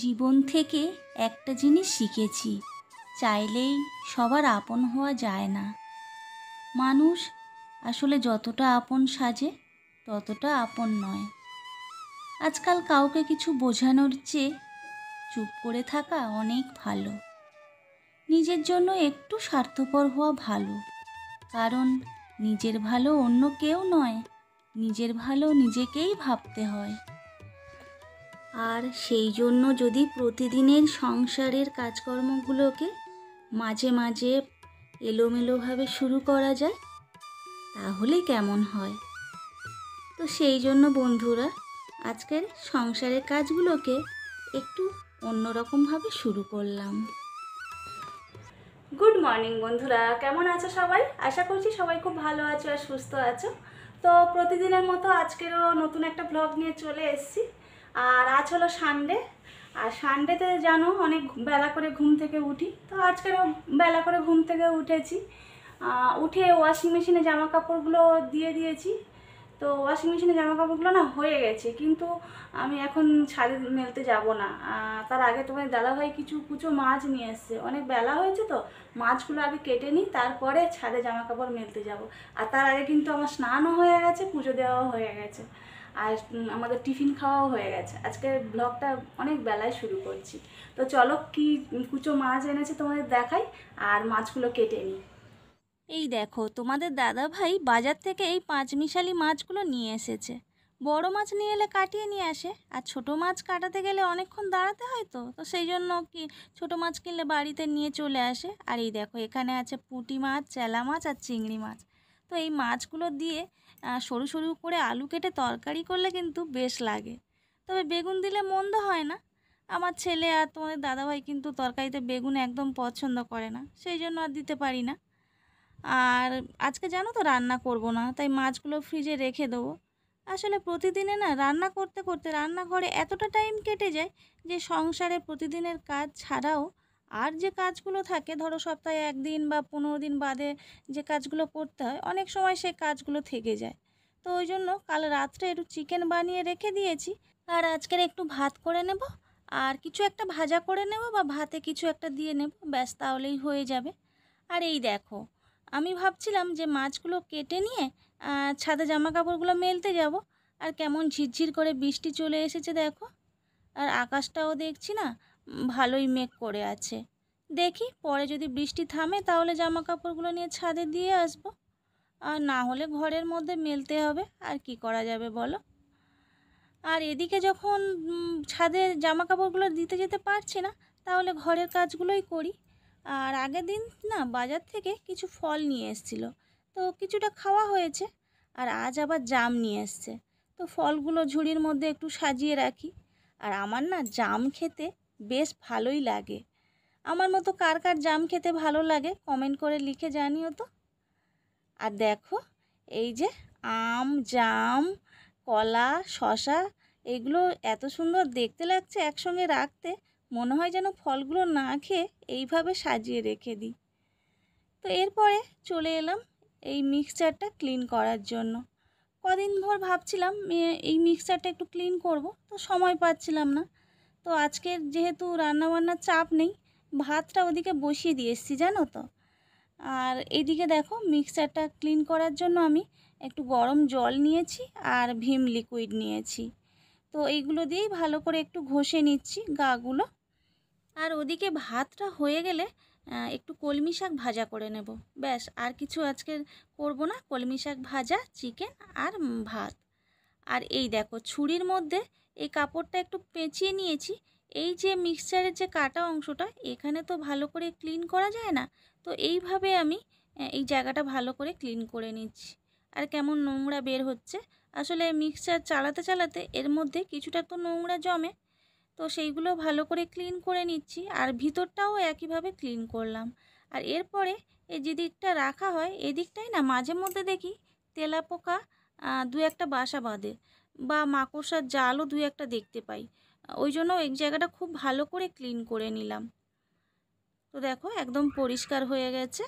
জীবন থেকে একটা জিনিস শিখেছি, চাইলেই সবার আপন হওয়া যায় না। মানুষ আসলে যতটা আপন সাজে ততটা আপন নয়। আজকাল কাউকে কিছু বোঝানোর চেয়ে চুপ করে থাকা অনেক ভালো। নিজের জন্য একটু স্বার্থপর হওয়া ভালো, কারণ নিজের ভালো অন্য কেউ নয়, নিজের ভালো নিজেকেই ভাবতে হয়। আর সেই জন্য যদি প্রতিদিনের সংসারের কাজকর্মগুলোকে মাঝে মাঝে এলোমেলোভাবে শুরু করা যায়, তাহলে কেমন হয়? তো সেই জন্য বন্ধুরা, আজকের সংসারের কাজগুলোকে একটু অন্যরকমভাবে শুরু করলাম। গুড মর্নিং বন্ধুরা, কেমন আছো সবাই? আশা করছি সবাই খুব ভালো আছো আর সুস্থ আছো। তো প্রতিদিনের মতো আজকেরও নতুন একটা ব্লগ নিয়ে চলে এসেছি। আর আজ হলো সানডে, আর সানডেতে জানো অনেক বেলা করে ঘুম থেকে উঠি। তো আজকেরও বেলা করে ঘুম থেকে উঠেছি। উঠে ওয়াশিং মেশিনে জামা কাপড়গুলো দিয়ে দিয়েছি। তো ওয়াশিং মেশিনে জামা কাপড়গুলো না হয়ে গেছে, কিন্তু আমি এখন ছাদে মেলতে যাব না। তার আগে তোমার দাদাভাই কিছু কুচো মাছ নিয়ে এসছে, অনেক বেলা হয়েছে তো মাছগুলো আগে কেটে নিই, তারপরে ছাদে জামা কাপড় মেলতে যাব। আর তার আগে কিন্তু আমার স্নানও হয়ে গেছে, পুজো দেওয়াও হয়ে গেছে, আর আমাদের টিফিন খাওয়াও হয়ে গেছে। আজকে ব্লগটা অনেক বেলায় শুরু করছি। তো চলো কি কুচো মাছ এনেছে তোমাদের দেখাই, আর মাছগুলো কেটে নিই। এই দেখো, তোমাদের দাদা ভাই বাজার থেকে এই পাঁচমিশালি মাছগুলো নিয়ে এসেছে। বড় মাছ নিয়ে এলে কাটিয়ে নিয়ে আসে, আর ছোট মাছ কাটাতে গেলে অনেকক্ষণ দাঁড়াতে হয়, তো সেই জন্য কি ছোট মাছ কিনলে বাড়িতে নিয়ে চলে আসে। আর এই দেখো, এখানে আছে পুঁটি মাছ, চেলা মাছ আর চিংড়ি মাছ। তো এই মাছগুলো দিয়ে সরু সরু করে আলু কেটে তরকারি করলে কিন্তু বেশ লাগে। তবে বেগুন দিলে মন্দ হয় না। আমার ছেলে আর তোমাদের দাদাভাই কিন্তু তরকারিতে বেগুন একদম পছন্দ করে না, সেই জন্য আর দিতে পারি না। আর আজকে জানো তো রান্না করব না, তাই মাছগুলো ফ্রিজে রেখে দেবো। আসলে প্রতিদিনে না রান্না করতে করতে রান্নাঘরে এতটা টাইম কেটে যায় যে সংসারে প্রতিদিনের কাজ ছাড়াও আর যে কাজগুলো থাকে, ধরো সপ্তাহে একদিন বা 15 দিন বাদে যে কাজগুলো করতে হয়, অনেক সময় সেই কাজগুলো থেকে যায়। তো ওই জন্য কাল রাত্রে একটু চিকেন বানিয়ে রেখে দিয়েছি, আর আজকের একটু ভাত করে নেব, আর কিছু একটা ভাজা করে নেব বা ভাতে কিছু একটা দিয়ে নেব, ব্যাস তাহলেই হয়ে যাবে। আর এই দেখো, আমি ভাবছিলাম যে মাছগুলো কেটে নিয়ে ছাদে জামা কাপড়গুলো মেলতে যাব, আর কেমন ঝিরঝির করে বৃষ্টি চলে এসেছে দেখো। আর আকাশটাও দেখছি না ভালোই মেঘ করে আছে। দেখি পরে যদি বৃষ্টি থামে তাহলে জামা কাপড়গুলো নিয়ে ছাদে দিয়ে আসবো, আর না হলে ঘরের মধ্যে মেলতে হবে। আর কি করা যাবে বলো? আর এদিকে যখন ছাদে জামা কাপড়গুলো দিতে যেতে পারছি না, তাহলে ঘরের কাজগুলোই করি। আর আগের দিন না বাজার থেকে কিছু ফল নিয়ে এসেছিলো, তো কিছুটা খাওয়া হয়েছে। আর আজ আবার জাম নিয়ে এসছে, তো ফলগুলো ঝুড়ির মধ্যে একটু সাজিয়ে রাখি। আর আমার না জাম খেতে বেশ ভালোই লাগে। আমার মতো কার কার জাম খেতে ভালো লাগে কমেন্ট করে লিখে জানিও তো। আর দেখো, এই যে আম, জাম, কলা, শশা, এগুলো এত সুন্দর দেখতে লাগছে একসঙ্গে রাখতে, মনে হয় যেন ফলগুলো না খেয়ে এইভাবে সাজিয়ে রেখে দিই। তো এরপরে চলে এলাম এই মিক্সচারটা ক্লিন করার জন্য। কদিন ভর ভাবছিলাম এই মিক্সচারটা একটু ক্লিন করব, তো সময় পাচ্ছিলাম না। তো আজকের যেহেতু রান্নাবান্নার চাপ নেই, ভাতটা ওদিকে বসিয়ে দিয়ে এসেছি জানো তো। আর এইদিকে দেখো, মিক্সচারটা ক্লিন করার জন্য আমি একটু গরম জল নিয়েছি আর ভিম লিকুইড নিয়েছি। তো এইগুলো দিয়েই ভালো করে একটু ঘষে নিচ্ছি গাগুলো। আর ওদিকে ভাতটা হয়ে গেলে একটু কলমি শাক ভাজা করে নেব, ব্যাস। আর কিছু আজকে করব না, কলমি শাক ভাজা, চিকেন আর ভাত। আর এই দেখো, ছুরির মধ্যে এই কাপড়টা একটু পেঁচিয়ে নিয়েছি। এই যে মিক্সচারের যে কাটা অংশটা, এখানে তো ভালো করে ক্লিন করা যায় না, তো এইভাবে আমি এই জায়গাটা ভালো করে ক্লিন করে নিচ্ছি। আর কেমন নোংরা বের হচ্ছে, আসলে মিক্সচার চালাতে চালাতে এর মধ্যে কিছুটা তো নোংরা জমে, তো সেইগুলো ভালো করে ক্লিন করে নিচ্ছি। আর ভিতরটাও একইভাবে ক্লিন করলাম। আর এরপরে এই যে দিকটা রাখা হয়, এদিকটাই না মাঝে মধ্যে দেখি তেলাপোকা দু একটা বাসা বাঁধে, বা মাকড়সার জালও দু একটা দেখতে পাই। ওই জন্য এই জায়গাটা খুব ভালো করে ক্লিন করে নিলাম। তো দেখো একদম পরিষ্কার হয়ে গেছে।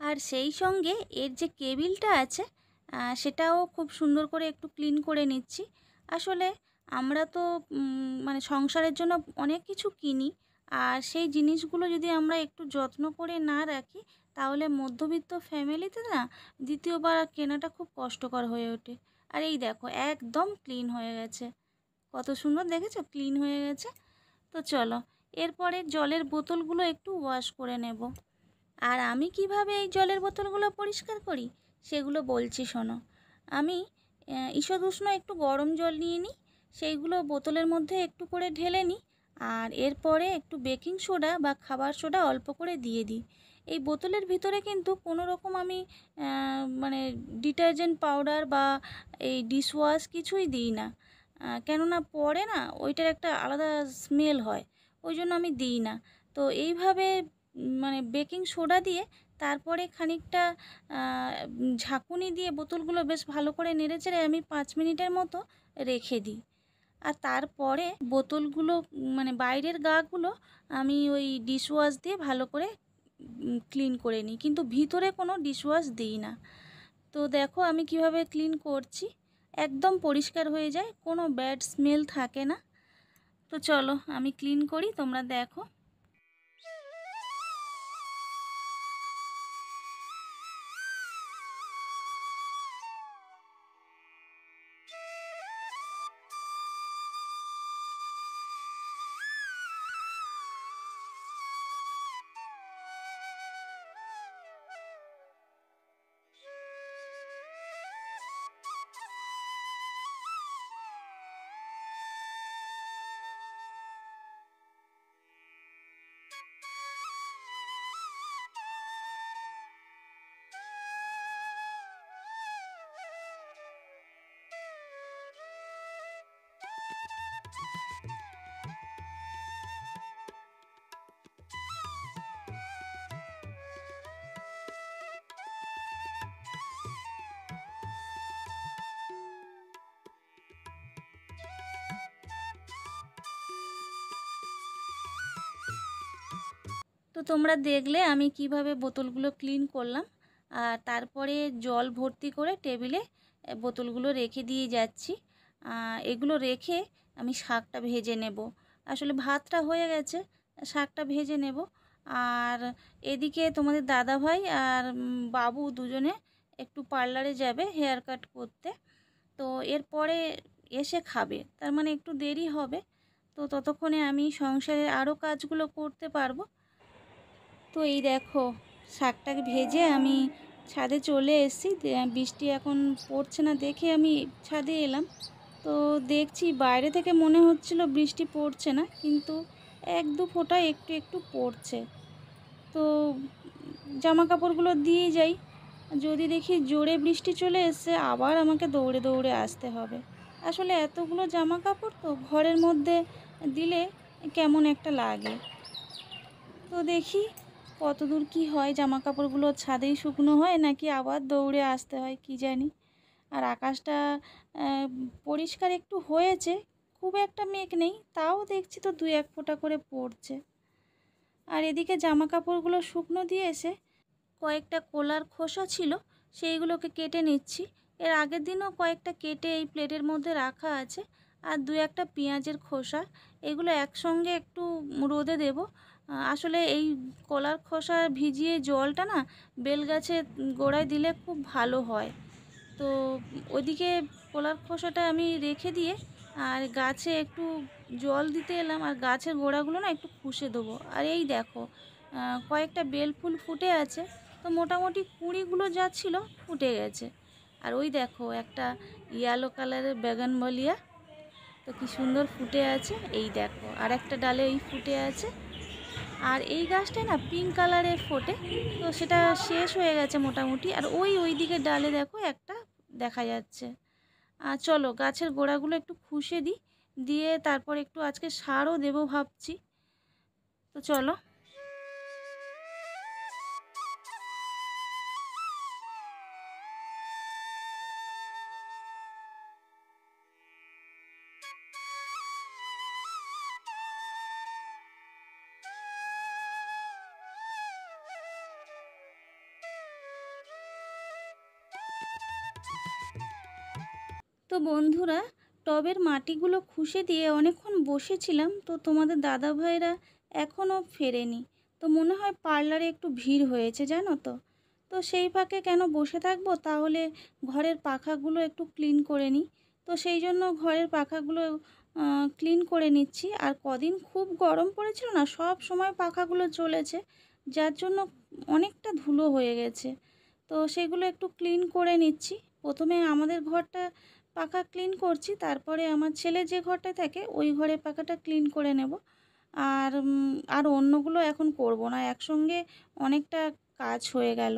আর সেই সঙ্গে এর যে কেবিলটা আছে, সেটাও খুব সুন্দর করে একটু ক্লিন করে নিচ্ছি। আসলে আমরা তো মানে সংসারের জন্য অনেক কিছু কিনি, আর সেই জিনিসগুলো যদি আমরা একটু যত্ন করে না রাখি তাহলে মধ্যবিত্ত ফ্যামিলিতে না দ্বিতীয়বার কেনাটা খুব কষ্টকর হয়ে ওঠে। আর এই দেখো একদম ক্লিন হয়ে গেছে, কত সুন্দর দেখেছো ক্লিন হয়ে গেছে। তো চলো এরপরে জলের বোতলগুলো একটু ওয়াশ করে নেব। আর আমি কিভাবে এই জলের বোতলগুলো পরিষ্কার করি সেগুলো বলছি শোনো। আমি ঈষদুষ্ণ একটু গরম জল নিয়ে নিই, সেইগুলো বোতলের মধ্যে একটু করে ঢেলে নিই, আর এরপরে একটু বেকিং সোডা বা খাবার সোডা অল্প করে দিয়ে দিই। এই বোতলের ভিতরে কিন্তু কোনো রকম আমি মানে ডিটারজেন্ট পাউডার বা এই ডিশওয়াশ কিছুই দিই না, কেননা পরে না ওইটার একটা আলাদা স্মেল হয়, ওই জন্য আমি দিই না। তো এইভাবে মানে বেকিং সোডা দিয়ে তারপরে খানিকটা ঝাঁকুনি দিয়ে বোতলগুলো বেশ ভালো করে নেড়েচেড়ে আমি 5 মিনিটের মতো রেখে দিই। আর তারপরে বোতলগুলো মানে বাইরের গাগুলো আমি ওই ডিশওয়াশ দিয়ে ভালো করে ক্লিন করে নিই, কিন্তু ভিতরে কোনো ডিশওয়াশ দিই না। তো দেখো আমি কিভাবে ক্লিন করছি, একদম পরিষ্কার হয়ে যায়, কোনো ব্যাড স্মেল থাকে না। তো চলো আমি ক্লিন করি, তোমরা দেখো। তো তোমরা দেখলে আমি কিভাবে বোতলগুলো ক্লিন করলাম, আর তারপরে জল ভর্তি করে টেবিলে বোতলগুলো রেখে দিয়ে যাচ্ছি। এগুলো রেখে আমি শাকটা ভেজে নেব। আসলে ভাতটা হয়ে গেছে, শাকটা ভেজে নেব। আর এদিকে তোমাদের দাদাভাই আর বাবু দুজনে একটু পার্লারে যাবে হেয়ার কাট করতে, তো এরপরে এসে খাবে, তার মানে একটু দেরি হবে। তো ততক্ষণে আমি সংসারের আরও কাজগুলো করতে পারবো। তো এই দেখো শাকটাকে ভেজে আমি ছাদে চলে এসেছি, বৃষ্টি এখন পড়ছে না দেখে আমি ছাদে এলাম। তো দেখছি বাইরে থেকে মনে হচ্ছিল বৃষ্টি পড়ছে না, কিন্তু এক দু ফোঁটা একটু একটু পড়ছে। তো জামা কাপড়গুলো দিয়ে যাই, যদি দেখি জোরে বৃষ্টি চলে এসছে আবার আমাকে দৌড়ে দৌড়ে আসতে হবে। আসলে এতগুলো জামা কাপড় তো ঘরের মধ্যে দিলে কেমন একটা লাগে। তো দেখি কতদূর কি হয়, জামা কাপড়গুলো ছাদেই শুকনো হয় নাকি আবার দৌড়ে আসতে হয় কি জানি। আর আকাশটা পরিষ্কার একটু হয়েছে, খুব একটা মেঘ নেই, তাও দেখছি তো 2-1 ফোঁটা করে পড়ছে। আর এদিকে জামা কাপড়গুলো শুকনো দিয়ে এসে কয়েকটা কলার খোসা ছিল সেইগুলোকে কেটে নিচ্ছি। এর আগের দিনও কয়েকটা কেটে এই প্লেটের মধ্যে রাখা আছে। আর 2-1টা পেঁয়াজের খোসা, এগুলো একসঙ্গে একটু রোদে দেব। আসলে এই কলার খোসা ভিজিয়ে জলটা না বেলগাছের গোড়ায় দিলে খুব ভালো হয়। তো ওইদিকে কলার খোসাটা আমি রেখে দিয়ে আর গাছে একটু জল দিতে এলাম, আর গাছের গোড়াগুলো না একটু খুশে দেবো। আর এই দেখো কয়েকটা বেল ফুল ফুটে আছে, তো মোটামুটি কুঁড়িগুলো যা ছিল ফুটে গেছে। আর ওই দেখো একটা ইয়েলো কালারের বেগুনভেলিয়া, তো কি সুন্দর ফুটে আছে। এই দেখো আর একটা ডালে এই ফুটে আছে। আর এই গাছটায় না পিঙ্ক কালারের ফোটে, তো সেটা শেষ হয়ে গেছে মোটামুটি। আর ওই দিকে ডালে দেখো একটা দেখা যাচ্ছে। আর চলো গাছের গোড়াগুলো একটু খুশে দিই, দিয়ে তারপর একটু আজকে সারও দেবো ভাবছি। তো চলো। তো বন্ধুরা টবের মাটিগুলো খুসে দিয়ে অনেকক্ষণ বসেছিলাম, তো তোমাদের দাদা ভাইরা এখনও ফেরেনি। তো মনে হয় পার্লারে একটু ভিড় হয়েছে জানো তো। তো সেই ফাঁকে কেন বসে থাকবো, তাহলে ঘরের পাখাগুলো একটু ক্লিন করে নিই। তো সেই জন্য ঘরের পাখাগুলো ক্লিন করে নিচ্ছি। আর কদিন খুব গরম পড়েছিল না, সব সময় পাখাগুলো চলেছে, যার জন্য অনেকটা ধুলো হয়ে গেছে। তো সেগুলো একটু ক্লিন করে নিচ্ছি। প্রথমে আমাদের ঘরটা পাখা ক্লিন করছি, তারপরে আমার ছেলে যে ঘরটায় থাকে ওই ঘরে পাখাটা ক্লিন করে নেব। আর অন্যগুলো এখন করব না, একসঙ্গে অনেকটা কাজ হয়ে গেল।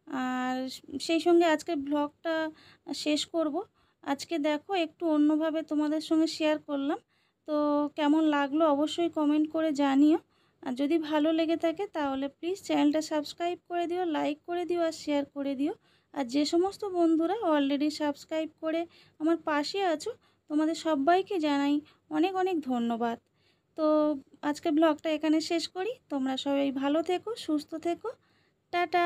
আর সেই সঙ্গে আজকে ব্লগটা শেষ করব। আজকে দেখো একটু অন্যভাবে তোমাদের সঙ্গে শেয়ার করলাম। তো কেমন লাগলো অবশ্যই কমেন্ট করে জানিও। আর যদি ভালো লেগে থাকে তাহলে প্লিজ চ্যানেলটা সাবস্ক্রাইব করে দিও, লাইক করে দিও আর শেয়ার করে দিও। আর যে সমস্ত বন্ধুরা অলরেডি সাবস্ক্রাইব করে আমার পাশে আছো, তোমাদের সবাইকে জানাই অনেক অনেক ধন্যবাদ। তো আজকে ব্লগটা এখানে শেষ করি। তোমরা সবাই ভালো থেকো, সুস্থ থেকো। টাটা।